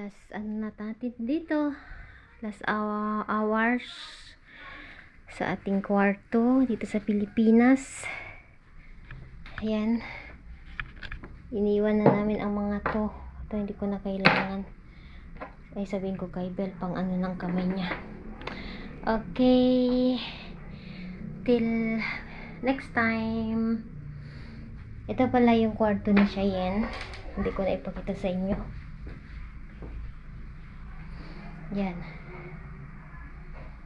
last ano na natin dito, last hours sa ating kwarto dito sa Pilipinas. Ayan, iniwan na namin ang mga to. Ito hindi ko na kailangan, ay sabihin ko kay Bel pang ano ng kamay niya. Okay, till next time. Ito pala yung kwarto ni Cheyenne, hindi ko na ipakita sa inyo. Yan,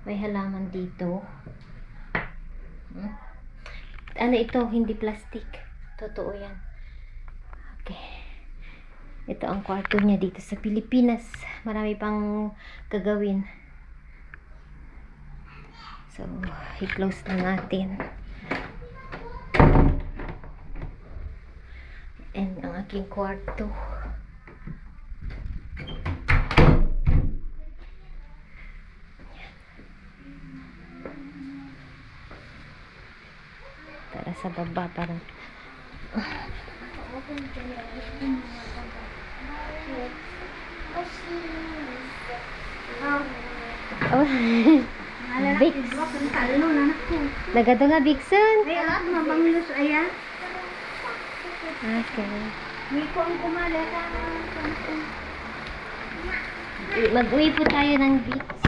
may halaman dito. Ano ito, hindi plastic, totoo yan. Okay, ito ang kwarto niya dito sa Pilipinas. Marami pang gagawin, so i-close na natin. And ang aking kwarto, tara sa baba para oh Vicks nagado nga Vickson. Okay, mag-uwi po tayo ng Vicks.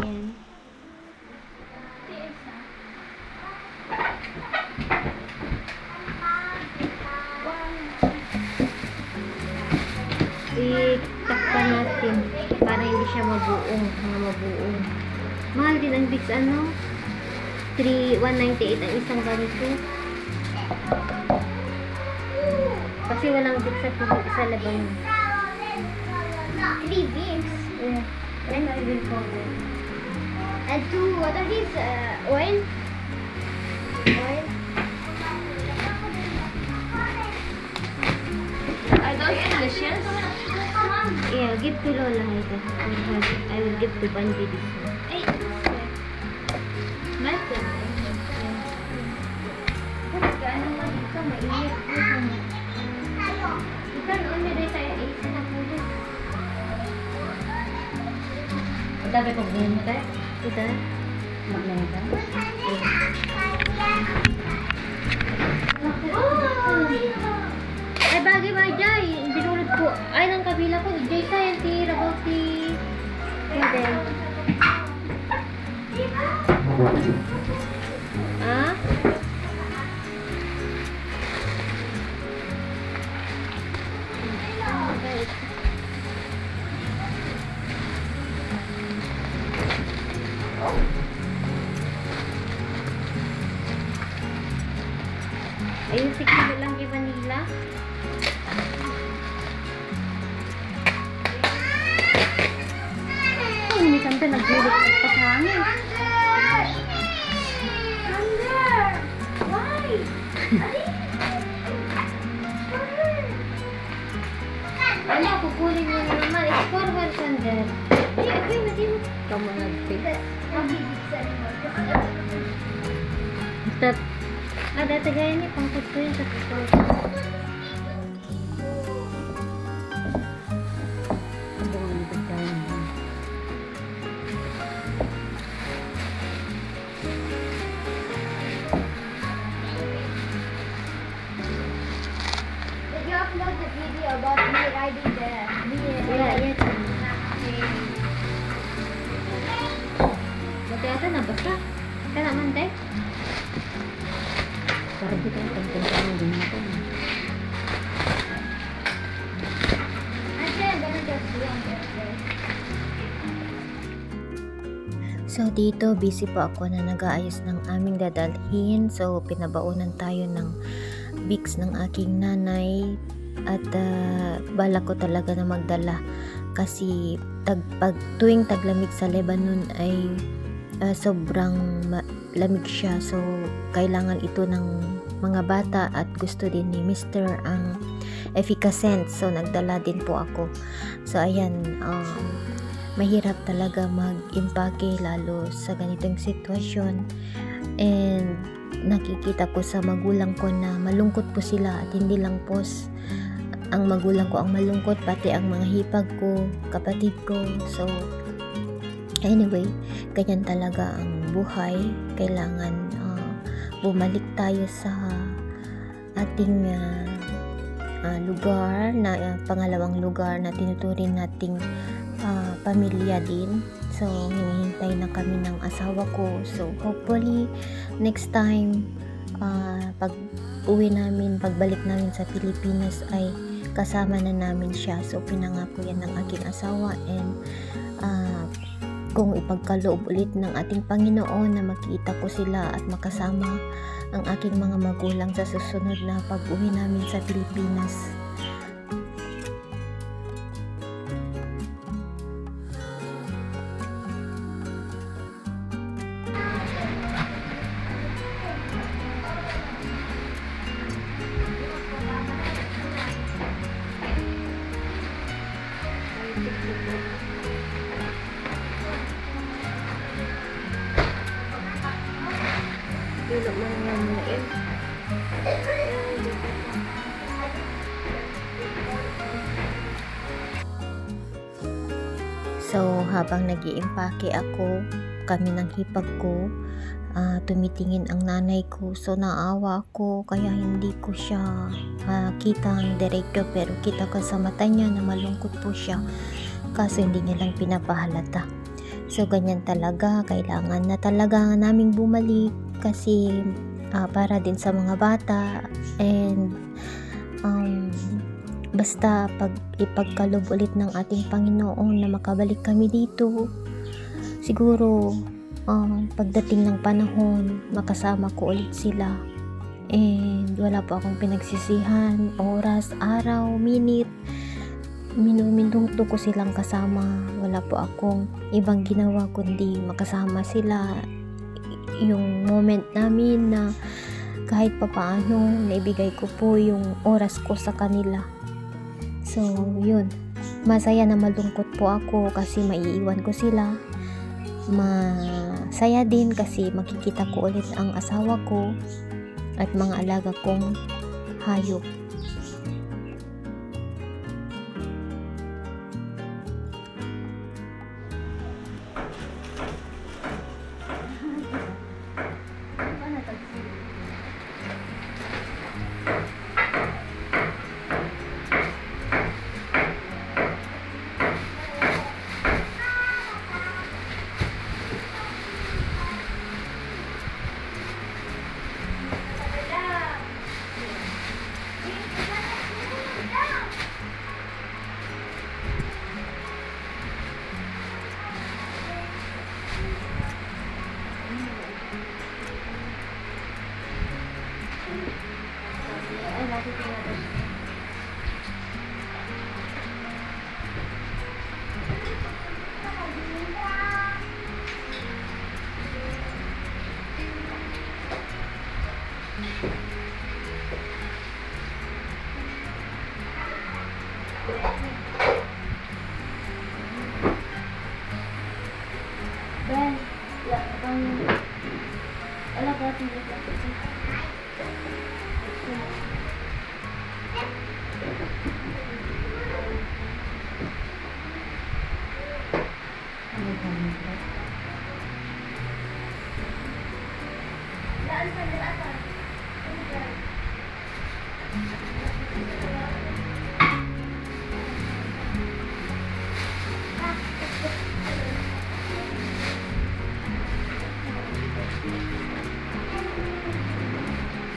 Yan. Itakpan natin para hindi siya mabuong, mahal din ang Vicks, ano, 198 ang isang ganito kasi walang Vicks sa laban. 3 Vicks. Yeah, and I will powder. And 2, what are these? Oil? Oil? Are those delicious? Yeah, give to Lola. I will give to Banji this one. Hey, nice. Ano mo dito? Mainit. Ikan only day tayo AC na po dito. Dapat ko ganyan mo tayo? Ito? Maglangan ka? Ay, bagay ba, Jay? Binulot ko. Ay, ng kabila ko. Jay, sa'yo, si Raboti. Pwede. Ah? Ayun, sige lang kay Vanilla. Oh, may kanta nagbulit pa sa amin. Why? Ano, kukunin mo na naman. It's forward, Sander. Okay, hindi mo. Kamu nag-fix. Mabibigsan mo. Basta, dati gaya niya, pangkot ko yun sa kuko. Did you upload the video about me riding the Yeah. Dati ata nabasa. Ka naman, Dek. Parang di tayo pagpunta din natin. So dito busy po ako na nag-aayos ng aming dadalhin. So pinabaunan tayo ng Vicks ng aking nanay at bala ko talaga na magdala kasi pag tuwing taglamig sa Lebanon ay sobrang lamig siya. So kailangan ito ng mga bata at gusto din ni Mr. ang efficacent. So nagdala din po ako. So ayan, mahirap talaga mag-impake lalo sa ganitong sitwasyon, and nakikita ko sa magulang ko na malungkot po sila at hindi lang po ang magulang ko ang malungkot, pati ang mga hipag ko, kapatid ko. So anyway, ganyan talaga ang buhay. Kailangan bumalik tayo sa ating lugar na pangalawang lugar na tinuturing nating pamilya din. So hinihintay na kami ng asawa ko. So hopefully next time pag uwi namin, pagbalik namin sa Pilipinas ay kasama na namin siya. So pinangako yan ng aking asawa, and kung ipagkaloob ulit ng ating Panginoon na makita ko sila at makasama ang aking mga magulang sa susunod na pag-uwi namin sa Pilipinas. So habang nag-iimpake ako, kami ng hipag ko, tumitingin ang nanay ko. So naawa ako, kaya hindi ko siya kita ang direkto, pero kita ko sa mata niya na malungkot po siya, kaso hindi niya lang pinapahalata. So ganyan talaga, kailangan na talaga naming bumalik kasi para din sa mga bata, and basta pag ipagkaloob ulit ng ating Panginoon na makabalik kami dito, siguro pagdating ng panahon makasama ko ulit sila, and wala po akong pinagsisihan, oras, araw, minuto ko silang kasama. Wala po akong ibang ginawa kundi makasama sila. Yung moment namin na kahit papaano naibigay ko po yung oras ko sa kanila. So yun, masaya na malungkot po ako kasi maiiwan ko sila. Masaya din kasi makikita ko ulit ang asawa ko at mga alaga kong hayop. Ben, wala ba tingin lang kasi?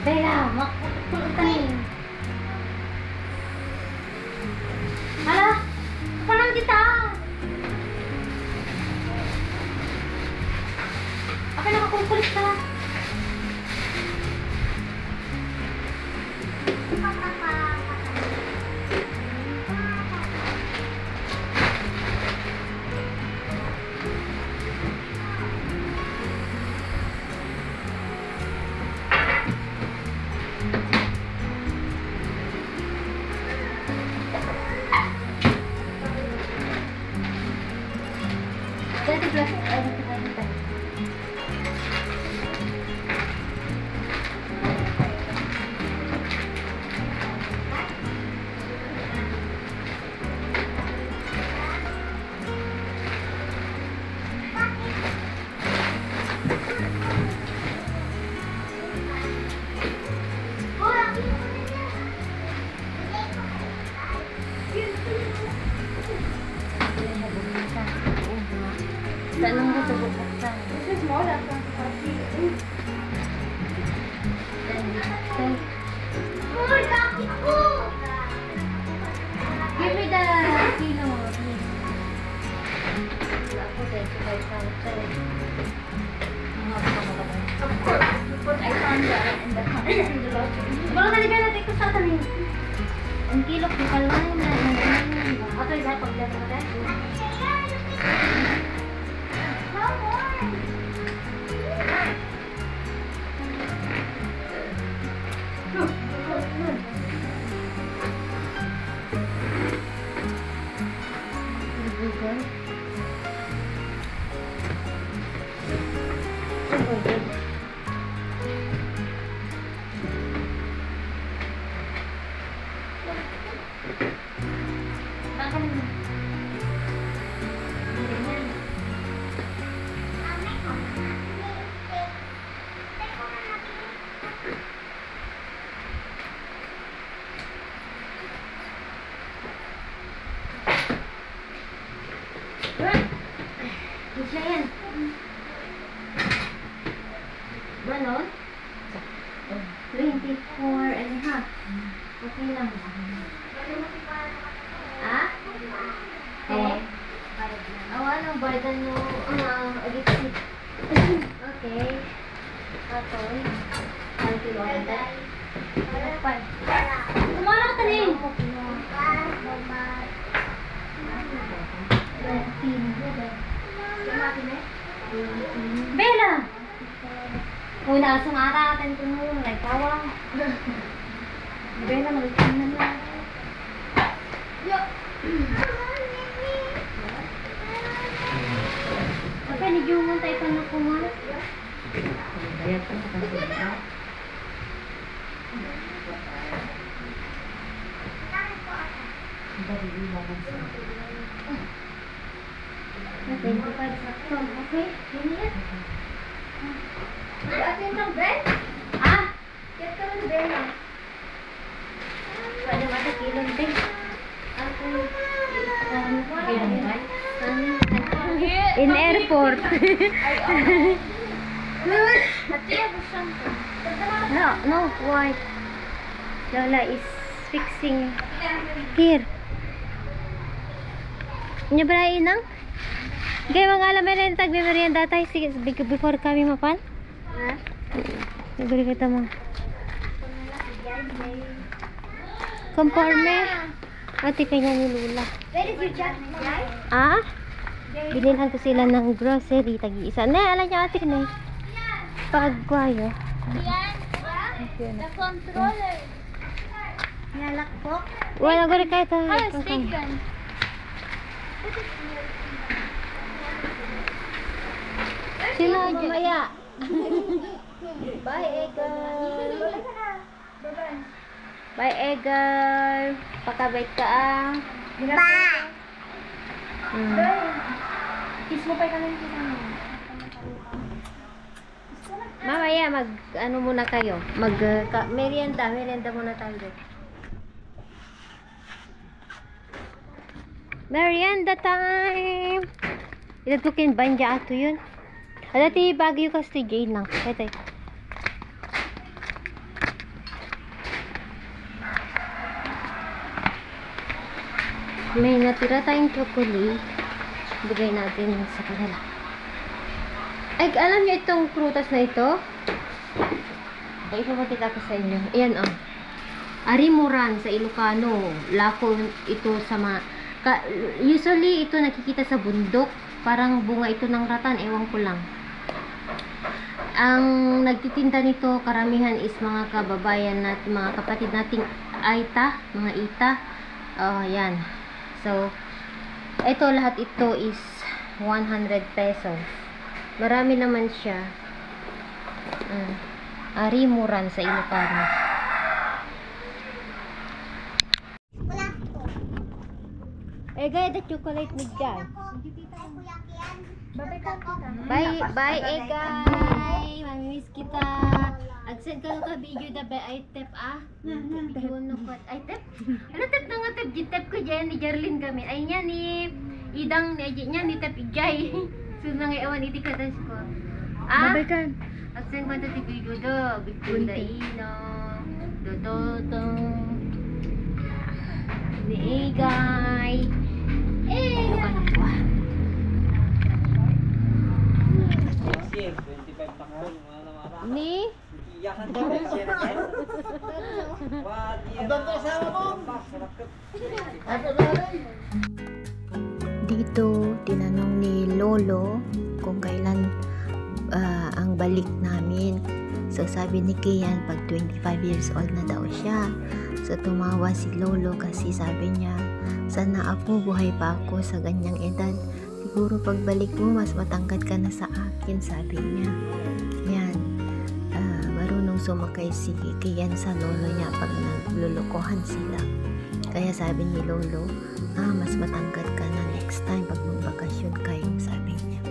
Teka, makapulutan. Hala, kapanan kita. Apa nakakulit ka? Dati plastic, ay dati. Bago na libyan natin ko sa tanin. Ang kilok di kalmanin na. Ato yung pagdata na tayo. Siya yan. Ganon? 24 and a half. Okay lang. Ah? Okay. Anong burden mo? Agit-agit. Okay. Aton. 1 kilometer. Kumala ka tanin. Bella! Una, sumaratin ko mo. Nagkawang. Bella, mag-itin na lang. Yo! Apa ni Jumon tayo pa na kumala? Bayad pa sa kasi. Okay, ini ya. Atin ng Ben? Ah? Kaya ka ng Ben ah. Pada mata kilon Ben. Ako In airport. No, why? Lola is fixing here. Nya ba inang? Gay mga alam meron tag merienda tayo sige before kami mapan. Ha? Siguro kita mo. Conforme. Ate kanya ni Lula. Where is your jacket? Ah? Binilhan ko sila ng grocery tagi-isa. Ne, alam niya ate ne. Pagwayo. Yan. The controller. Nalak po. Wala ko rin kahit Stick gun. Sino mamaya? Bye, Egan. Bye, Edgar. Pakabait ka ah. Bye. Kiss mo pa kami mamaya mag ano muna kayo. Mag merienda muna tayo. Merienda time. Ito tukin banja ato yun. Adati Baguio ka si Jane lang. Ito. May natira tayong chocolate. Bigay natin sa kanila. Ay, alam niyo itong prutas na ito? Ay, ipapakita ko sa inyo. Ayan, oh. Arimuran sa Ilocano. Lako ito sa mga... usually, ito nakikita sa bundok. Parang bunga ito ng ratan. Ewan ko lang. Ang nagtitinda nito, karamihan is mga kababayan natin, mga kapatid nating Aita, mga Ita. Oh, yan. So, ito lahat ito is 100 pesos. Marami naman siya. Arimuran sa Ilocano. Eh, gaya the chocolate mo dyan. Bye, Egay. Mamimiss kita. Agsend ka ka video da ba ay tep ah? Video ko ay tep. Ano tep na nga tep? Tep ko dyan ni Jarlin kami. Ay niya ni Idang niya ni tep ijay. So nang ewan iti ka tas ko. Ah? Babay Agsend ko ti video do. Bigtun da ino. Do. Ni Egay. Ano ka na po? Ni Dito, tinanong ni Lolo kung kailan ang balik namin. So sabi ni Kian, pag 25 years old na daw siya. So tumawa si Lolo kasi sabi niya, sana ako, buhay pa ako sa ganyang edad. Siguro pagbalik mo, mas matangkad ka na sa akin, sabi niya. Yan. Marunong sumakay si Kian sa lolo niya pag naglulukohan sila. Kaya sabi ni Lolo, mas matangkad ka na next time pag magbakasyon kayo, sabi niya.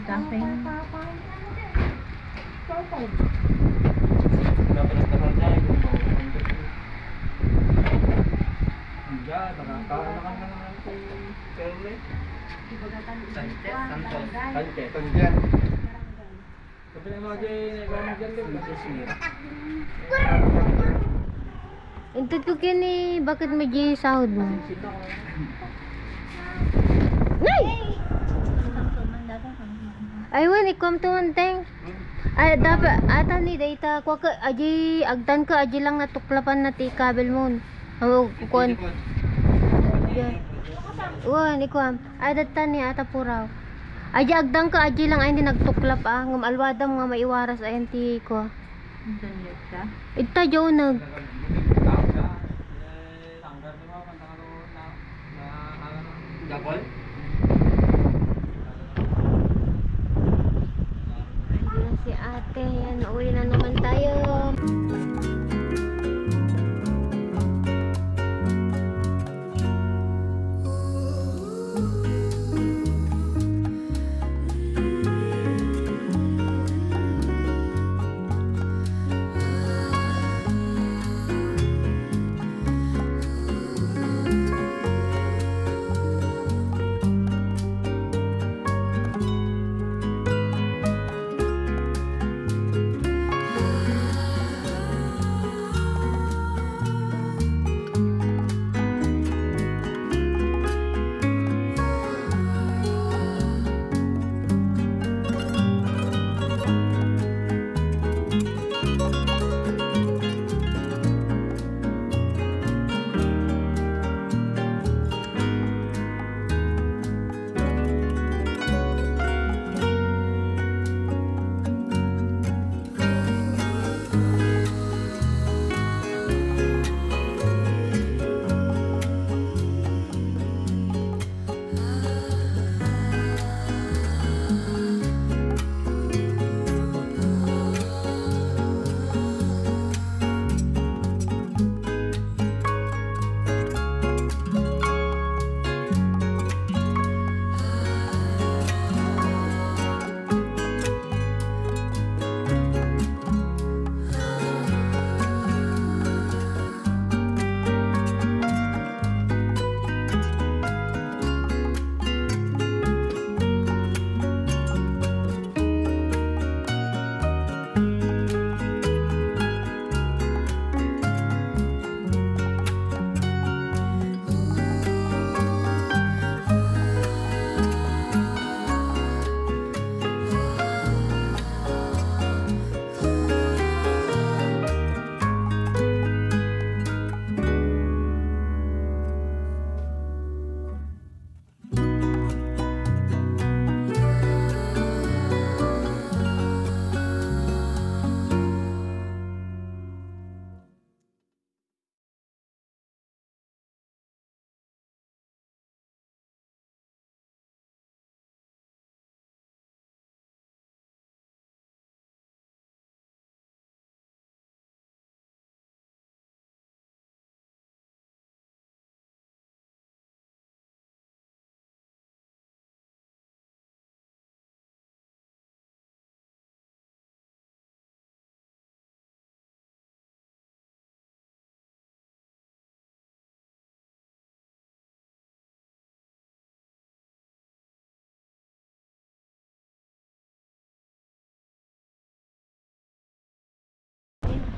Tapay. Intod ko kini, bakit may sahod mo? Nay! Aywan, ikom to teng. Ay, dapat, ata ni data, kwa ka, aji, agdan ka, aji lang natuklapan na ti kabel mo. Kukon. Wan, ikom. Ay, data ni ata puraw. Aji, agdan ka, aji lang, ay, hindi nagtuklap ngam alwadam nga maiwaras, ay, ti ko. Ita, jo, nag. Double? Ayan si ate. Yan, uwi na naman tayo.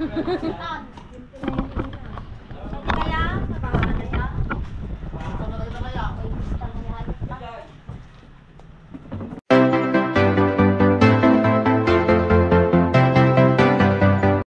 Ah,